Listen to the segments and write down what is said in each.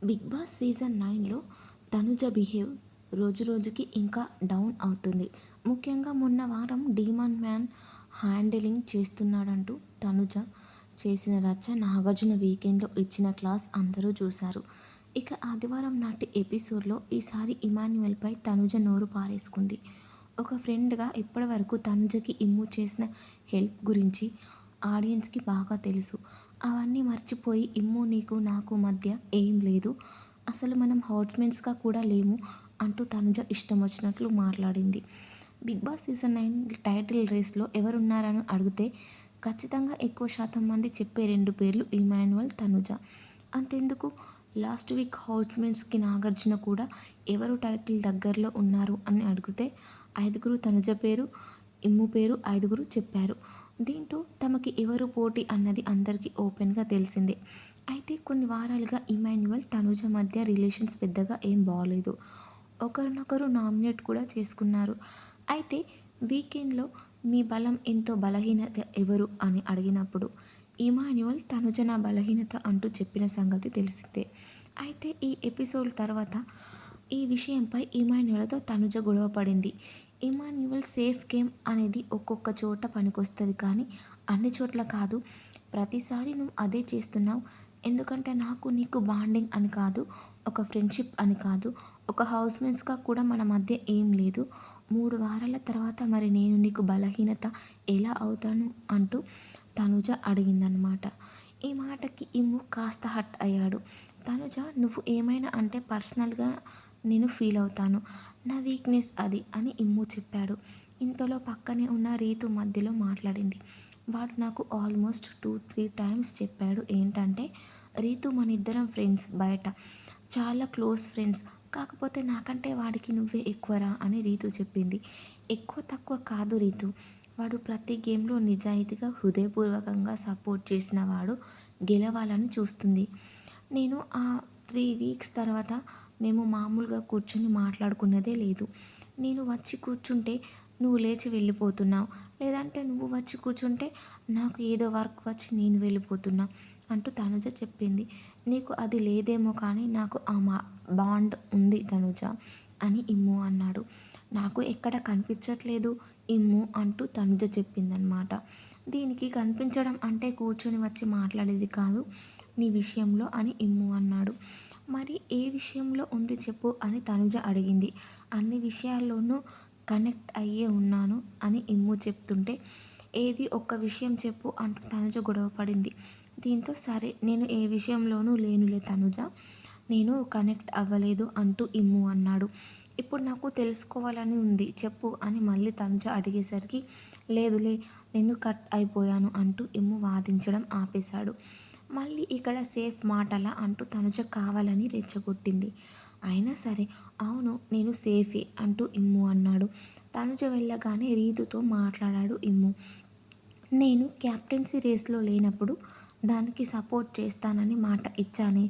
Big Boss season 9లో Tanuja behave రోజు రోజుకి ఇంకా డౌన్ అవుతుంది. ముఖ్యంగా మొన్న వారం డీమన్ మ్యాన్ హ్యాండిలింగ్ చేస్తున్నాడంటూ తనుజ చేసిన రచ్చ నాగార్జున వీకెండ్లో ఇచ్చిన క్లాస్ అందరూ చూశారు. ఇక ఆదివారం నాటి ఎపిసోడ్లో ఈసారి ఇమాన్యుయల్పై తనుజ నోరు పారేసుకుంది. ఒక ఫ్రెండ్గా ఇప్పటివరకు తనుజకి ఇమ్ము చేసిన హెల్ప్ గురించి ఆడియన్స్కి బాగా తెలుసు. అవన్నీ మర్చిపోయి ఇమ్ము నీకు నాకు మధ్య ఏం లేదు, అసలు మనం హౌస్మేట్స్గా కూడా లేము అంటూ తనుజ ఇష్టం వచ్చినట్లు మాట్లాడింది. బిగ్ బాస్ సీజన్ 9 టైటిల్ రేస్లో ఎవరున్నారని అడిగితే ఖచ్చితంగా ఎక్కువ శాతం మంది చెప్పే రెండు పేర్లు ఇమాన్యుయల్, తనుజ. అంతెందుకు, లాస్ట్ వీక్ హౌస్మేట్స్కి నాగార్జున కూడా ఎవరు టైటిల్ దగ్గరలో ఉన్నారు అని అడిగితే ఐదుగురు తనుజ పేరు, ఇమ్ము పేరు ఐదుగురు చెప్పారు. దీంతో తమకి ఎవరు పోటీ అన్నది అందరికీ ఓపెన్గా తెలిసిందే. అయితే కొన్ని వారాలుగా ఇమాన్యుయల్, తనుజ మధ్య రిలేషన్స్ పెద్దగా ఏం బాగోలేదు. ఒకరినొకరు నామినేట్ కూడా చేసుకున్నారు. అయితే వీకెండ్లో మీ బలం ఎంతో బలహీనత ఎవరు అని అడిగినప్పుడు ఇమాన్యుయల్ తనుజ నా బలహీనత అంటూ చెప్పిన సంగతి తెలిసిందే. అయితే ఈ ఎపిసోడ్ తర్వాత ఈ విషయంపై ఇమాన్యుయల్తో తనుజ గొడవ పడింది. ఇమాన్యుయల్ సేఫ్ గేమ్ అనేది ఒక్కొక్క చోట పనికొస్తుంది కానీ అన్ని చోట్ల కాదు, ప్రతిసారి నువ్వు అదే చేస్తున్నావు. ఎందుకంటే నాకు నీకు బాండింగ్ అని కాదు, ఒక ఫ్రెండ్షిప్ అని కాదు, ఒక హౌస్మేట్స్గా కూడా మన మధ్య ఏం లేదు. 3 వారాల తర్వాత మరి నేను నీకు బలహీనత ఎలా అవుతాను అంటూ తనుజ అడిగిందనమాట. ఈ మాటకి ఇమ్ము కాస్త హర్ట్ అయ్యాడు. తనుజ నువ్వు ఏమైనా అంటే పర్సనల్గా నేను ఫీల్ అవుతాను, నా వీక్నెస్ అది అని ఇమ్ము చెప్పాడు. ఇంతలో పక్కనే ఉన్న రీతు మధ్యలో మాట్లాడింది. వాడు నాకు ఆల్మోస్ట్ 2-3 టైమ్స్ చెప్పాడు ఏంటంటే, రీతు మనిద్దరం ఫ్రెండ్స్, బయట చాలా క్లోజ్ ఫ్రెండ్స్, కాకపోతే నాకంటే వాడికి నువ్వే ఎక్కువరా అని రీతు చెప్పింది. ఎక్కువ తక్కువ కాదు రీతు, వాడు ప్రతి గేమ్లో నిజాయితీగా హృదయపూర్వకంగా సపోర్ట్ చేసిన వాడు గెలవాలని చూస్తుంది. నేను ఆ 3 వీక్స్ తర్వాత మేము మామూలుగా కూర్చొని మాట్లాడుకున్నదే లేదు. నేను వచ్చి కూర్చుంటే నువ్వు లేచి వెళ్ళిపోతున్నావు, లేదంటే నువ్వు వచ్చి కూర్చుంటే నాకు ఏదో వర్క్ వచ్చి నేను వెళ్ళిపోతున్నా అంటూ తనుజ చెప్పింది. నీకు అది లేదేమో కానీ నాకు ఆ బాండ్ ఉంది తనుజ అని ఇమ్ము అన్నాడు. నాకు ఎక్కడ కనిపించట్లేదు ఇమ్ము అంటూ తనుజ చెప్పిందనమాట. దీనికి కనిపించడం అంటే కూర్చొని వచ్చి మాట్లాడేది కాదు నీ విషయంలో అని ఇమ్ము అన్నాడు. మరి ఏ విషయంలో ఉంది చెప్పు అని తనుజ అడిగింది. అన్ని విషయాల్లోనూ కనెక్ట్ అయ్యే ఉన్నాను అని ఇమ్ము చెప్తుంటే ఏది ఒక్క విషయం చెప్పు అంటూ తనుజ గొడవ పడింది. దీంతో సరే నేను ఏ విషయంలోనూ లేనులే తనుజ, నేను కనెక్ట్ అవ్వలేదు అంటూ ఇమ్ము అన్నాడు. ఇప్పుడు నాకు తెలుసుకోవాలని ఉంది చెప్పు అని మళ్ళీ తనుజ అడిగేసరికి లేదులే నేను కట్ అయిపోయాను అంటూ ఇమ్ము వాదించడం ఆపేశాడు. మళ్ళీ ఇక్కడ సేఫ్ మాటలా అంటూ తనుజ కావాలని రెచ్చగొట్టింది. అయినా సరే అవును నేను సేఫే అంటూ ఇమ్ము అన్నాడు. తనుజ వెళ్ళగానే రీతుతో మాట్లాడాడు ఇమ్ము. నేను క్యాప్టెన్సీ రేస్లో లేనప్పుడు దానికి సపోర్ట్ చేస్తానని మాట ఇచ్చానే,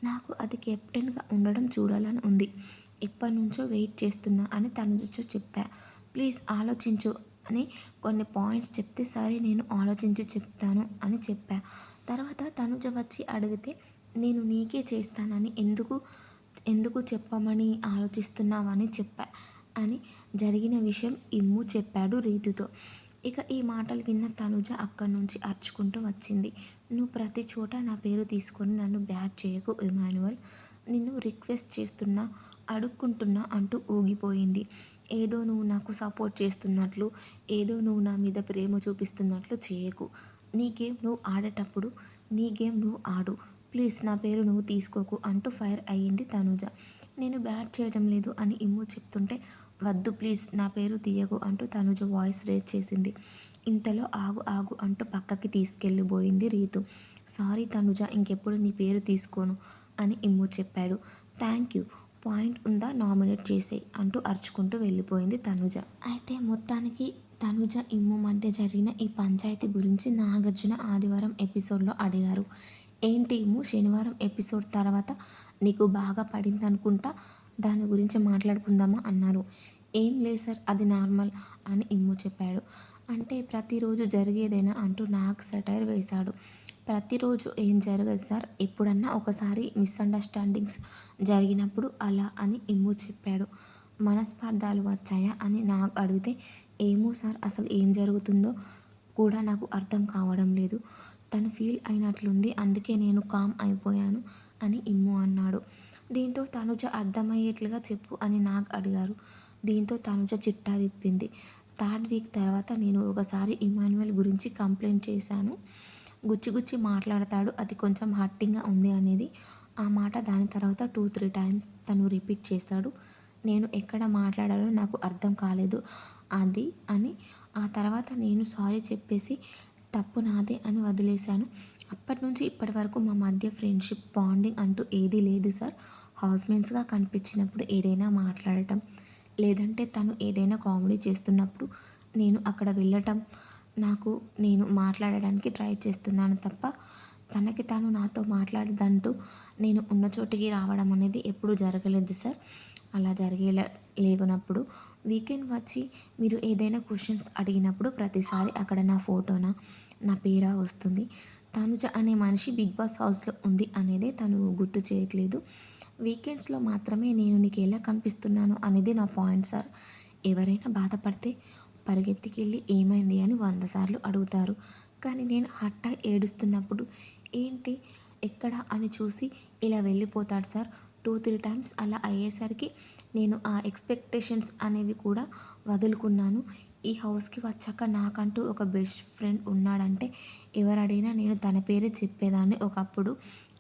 నాకు అది కెప్టెన్గా ఉండడం చూడాలని ఉంది. ఎప్పటినుంచో వెయిట్ చేస్తున్నా అని తనుజతో చెప్పా. ప్లీజ్ ఆలోచించు అని కొన్ని పాయింట్స్ చెప్తే సరే నేను ఆలోచించి చెప్తాను అని చెప్పా. తర్వాత తనుజ వచ్చి అడిగితే నేను నీకే చేస్తానని ఎందుకు ఎందుకు చెప్పమని ఆలోచిస్తున్నావని చెప్పా అని జరిగిన విషయం ఇమ్ము చెప్పాడు రీతుతో. ఇక ఈ మాటలు విన్న తనుజ అక్కడి నుంచి అరుచుకుంటూ వచ్చింది. నువ్వు ప్రతి చోట నా పేరు తీసుకొని నన్ను బ్యాడ్ చేయకు ఇమాన్యుయల్, నిన్ను రిక్వెస్ట్ చేస్తున్నా, అడుక్కుంటున్నా అంటూ ఊగిపోయింది. ఏదో నువ్వు నాకు సపోర్ట్ చేస్తున్నట్లు, ఏదో నువ్వు నా మీద ప్రేమ చూపిస్తున్నట్లు చేయకు. నీ గేమ్ నువ్వు ఆడేటప్పుడు నీ గేమ్ నువ్వు ఆడు, ప్లీజ్ నా పేరు నువ్వు తీసుకోకు అంటూ ఫైర్ అయ్యింది తనుజ. నేను బ్యాడ్ చేయడం లేదు అని ఇమ్ము చెప్తుంటే వద్దు ప్లీజ్ నా పేరు తీయకు అంటూ తనుజ వాయిస్ రేజ్ చేసింది. ఇంతలో ఆగు ఆగు అంటూ పక్కకి తీసుకెళ్ళిపోయింది రీతు. సారీ తనుజ, ఇంకెప్పుడు నీ పేరు తీసుకోను అని ఇమ్ము చెప్పాడు. థ్యాంక్ యూ, పాయింట్ ఉందా నామినేట్ చేసేయ్ అంటూ అరుచుకుంటూ వెళ్ళిపోయింది తనుజ. అయితే మొత్తానికి తనుజ ఇమ్ము మధ్య జరిగిన ఈ పంచాయతీ గురించి నాగార్జున ఆదివారం ఎపిసోడ్లో అడిగారు. ఏంటి ఇమ్ము, శనివారం ఎపిసోడ్ తర్వాత నీకు బాగా పడిందనుకుంటా, దాని గురించి మాట్లాడుకుందామా అన్నారు. ఏం లేదు సార్ అది నార్మల్ అని ఇమ్ము చెప్పాడు. అంటే ప్రతిరోజు జరిగేదేనా అంటూ నాగ్ సెటైర్ వేశాడు. ప్రతిరోజు ఏం జరగదు సార్. ఎప్పుడన్నా ఒకసారి మిస్‌అండర్‌స్టాండింగ్స్ జరిగినప్పుడు అలా అని ఇమ్ము చెప్పాడు. మనస్పర్ధాలు వచ్చాయా అని నాకు అడిగితే, ఏమో సార్ అసలు ఏం జరుగుతుందో కూడా నాకు అర్థం కావడం లేదు. తను ఫీల్ అయినట్లుంది. అందుకే నేను కామ్ అయిపోయాను అని ఇమ్ము అన్నాడు. దీంతో తనుజ అర్థమయ్యేట్లుగా చెప్పు అని నాగ్ అడిగారు. దీంతో తనుజ చిట్టా విప్పింది. థర్డ్ వీక్ తర్వాత నేను ఒకసారి ఇమాన్యుయల్ గురించి కంప్లైంట్ చేశాను. గుచ్చి గుచ్చి మాట్లాడతాడు. అది కొంచెం హర్టింగ్‌గా ఉంది అనేది. ఆ మాట దాని తర్వాత 2, 3 టైమ్స్ తను రిపీట్ చేశాడు. నేను ఎక్కడ మాట్లాడానో నాకు అర్థం కాలేదు అది అని. ఆ తర్వాత నేను సారీ చెప్పేసి తప్పు నాదే అని వదిలేశాను. అప్పటినుంచి ఇప్పటి వరకు మా మధ్య ఫ్రెండ్‌షిప్, బాండింగ్ అంటూ ఏదీ లేదు సార్. హౌస్‌మేట్స్‌గా కనిపించినప్పుడు ఏదైనా మాట్లాడటం, లేదంటే తను ఏదైనా కామెడీ చేస్తున్నప్పుడు నేను అక్కడ వెళ్ళటం, నాకు నేను మాట్లాడడానికి ట్రై చేస్తున్నాను తప్ప, తనకి తను నాతో మాట్లాడదంటూ నేను ఉన్న చోటికి రావడం అనేది ఎప్పుడూ జరగలేదు సార్. అలా లేనప్పుడు వీకెండ్ వచ్చి మీరు ఏదైనా క్వెషన్స్ అడిగినప్పుడు ప్రతిసారి అక్కడ నా ఫోటోనా, నా పేరా వస్తుంది. తనుజ అనే మనిషి బిగ్ బాస్ హౌస్‌లో ఉంది అనేదే తను గుర్తు చేయట్లేదు. వీకెండ్స్‌లో మాత్రమే నేను నీకెలా కనిపిస్తున్నాను అనేది నా పాయింట్ సార్. ఎవరైనా బాధపడితే పరిగెత్తికెళ్ళి ఏమైంది అని 100 సార్లు అడుగుతారు. కానీ నేను హర్ట్ అయి ఏడుస్తున్నప్పుడు ఏంటి, ఎక్కడ అని చూసి ఇలా వెళ్ళిపోతాడు సార్. 2, 3 టైమ్స్ అలా అయ్యేసరికి నేను ఆ ఎక్స్‌పెక్టేషన్స్ అనేవి కూడా వదులుకున్నాను. ఈ హౌస్‌కి వచ్చాక నాకంటూ ఒక బెస్ట్ ఫ్రెండ్ ఉన్నాడంటే ఎవరడిగినా నేను తన పేరే చెప్పేదాన్ని ఒకప్పుడు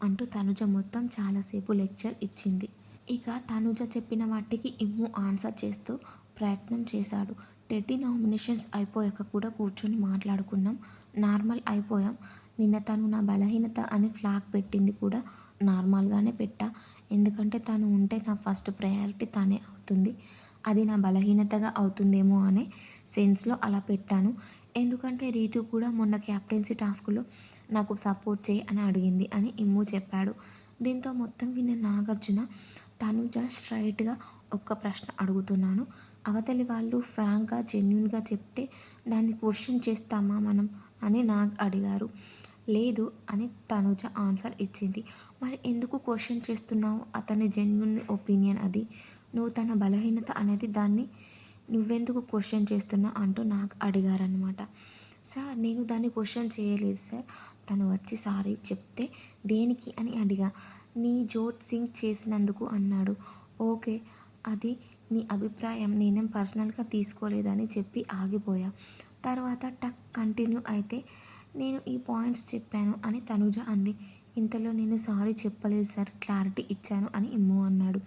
అంటూ తనుజ మొత్తం చాలాసేపు లెక్చర్ ఇచ్చింది. ఇక తనుజ చెప్పిన వాటికి ఇమ్ము ఆన్సర్ చేస్తూ ప్రయత్నం చేశాడు. టెడ్డీ నామినేషన్స్ అయిపోయాక కూడా కూర్చొని మాట్లాడుకున్నాం. నార్మల్ అయిపోయాం. నిన్న తను నా బలహీనత అని ఫ్లాగ్ పెట్టింది కూడా నార్మల్‌గానే పెట్టా. ఎందుకంటే తను ఉంటే నా ఫస్ట్ ప్రయారిటీ తనే అవుతుంది. అది నా బలహీనతగా అవుతుందేమో అనే సెన్స్‌లో అలా పెట్టాను. ఎందుకంటే రీతు కూడా మొన్న క్యాప్టెన్సీ టాస్క్‌లో నాకు సపోర్ట్ చెయ్యి అని అడిగింది అని ఇమ్ము చెప్పాడు. దీంతో మొత్తం విన్న నాగార్జున, తనుజ స్ట్రెయిట్‌గా ఒక్క ప్రశ్న అడుగుతున్నాను. అవతలి వాళ్ళు ఫ్రాంక్‌గా, జెన్యూన్‌గా చెప్తే దాన్ని క్వెషన్ చేస్తామా మనం అని నాగ్ అడిగారు. లేదు అని తనుజ ఆన్సర్ ఇచ్చింది. మరి ఎందుకు క్వెషన్ చేస్తున్నావు? అతని జెన్యూన్ ఒపీనియన్ అది. నువ్వు తన బలహీనత అనేది దాన్ని నువ్వెందుకు క్వెషన్ చేస్తున్నావు అంటూ నాగ్ అడిగారనమాట. సార్ నేను దాన్ని క్వెషన్ చేయలేదు సార్. తను వచ్చి సారీ చెప్తే దేనికి అని అడిగా. నీ జోట్ సింక్ చేసినందుకు అన్నాడు. ఓకే. అది నీ అభిప్రాయం. నేనేం పర్సనల్‌గా తీసుకోలేదని చెప్పి ఆగిపోయా. తర్వాత కంటిన్యూ అయితే నేను ఈ పాయింట్స్ చెప్పాను అని తనుజ అంది. ఇంతలో నేను సారీ చెప్పలేదు సార్. క్లారిటీ ఇచ్చాను అని ఇమ్ము అన్నాడు.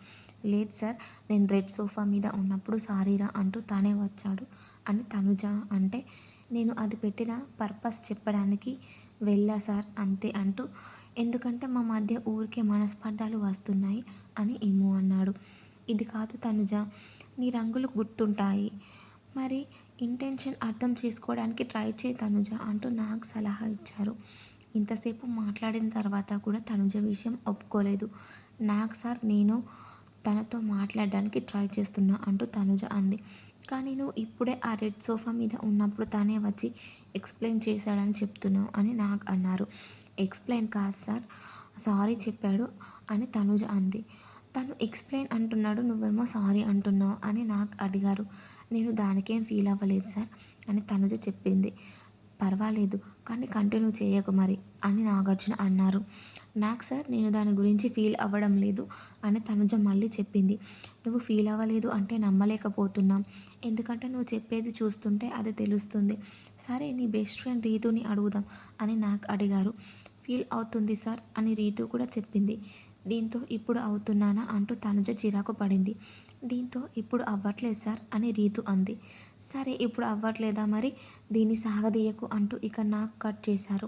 లేదు సార్. నేను రెడ్ సోఫా మీద ఉన్నప్పుడు సారీరా అంటూ తనే వచ్చాడు అని తనుజ అంటే, నేను అది పెట్టిన పర్పస్ చెప్పడానికి వెళ్ళా సార్ అంతే అంటూ, ఎందుకంటే మా మధ్య ఊరికే మనస్పర్ధాలు వస్తున్నాయి అని ఇమ్ము అన్నాడు. ఇది కాదు తనుజ, నీ రంగులు గుర్తుంటాయి. మరి ఇంటెన్షన్ అర్థం చేసుకోవడానికి ట్రై చేయి తనుజ అంటూ నాకు సలహా ఇచ్చారు. ఇంతసేపు మాట్లాడిన తర్వాత కూడా తనుజ విషయం ఒప్పుకోలేదు. నాకు సార్ నేను తనతో మాట్లాడడానికి ట్రై చేస్తున్నా అంటూ తనుజ అంది. కానీ నువ్వు ఇప్పుడే ఆ రెడ్ సోఫా మీద ఉన్నప్పుడు తనే వచ్చి ఎక్స్‌ప్లెయిన్ చేశాడని చెప్తున్నావు అని నాగ్ అన్నారు. ఎక్స్‌ప్లెయిన్ కాదు సార్, సారీ చెప్పాడు అని తనుజ అంది. తను ఎక్స్‌ప్లెయిన్ అంటున్నాడు, నువ్వేమో సారీ అంటున్నావు అని నాగ్ అడిగారు. నేను దానికేం ఫీల్ అవ్వలేదు సార్ అని తనుజ చెప్పింది. పర్వాలేదు కానీ కంటిన్యూ చేయకు మరి అని నాగార్జున అన్నారు. నాకు సార్ నేను దాని గురించి ఫీల్ అవ్వడం లేదు అని తనుజ మళ్ళీ చెప్పింది. నువ్వు ఫీల్ అవ్వలేదు అంటే నమ్మలేకపోతున్నాం. ఎందుకంటే నువ్వు చెప్పేది చూస్తుంటే అది తెలుస్తుంది. సరే నీ బెస్ట్ ఫ్రెండ్ రీతుని అడుగుదాం అని నాకు అడిగారు. ఫీల్ అవుతుంది సార్ అని రీతు కూడా చెప్పింది. దీంతో ఇప్పుడు అవుతున్నానా అంటూ తనుజ చిరాకు పడింది. దీంతో ఇప్పుడు అవ్వట్లేదు సార్ అని రీతు అంది. సరే ఇప్పుడు అవ్వట్లేదా మరి దీన్ని సాగదీయకు అంటూ ఇక నాకు కట్ చేశారు.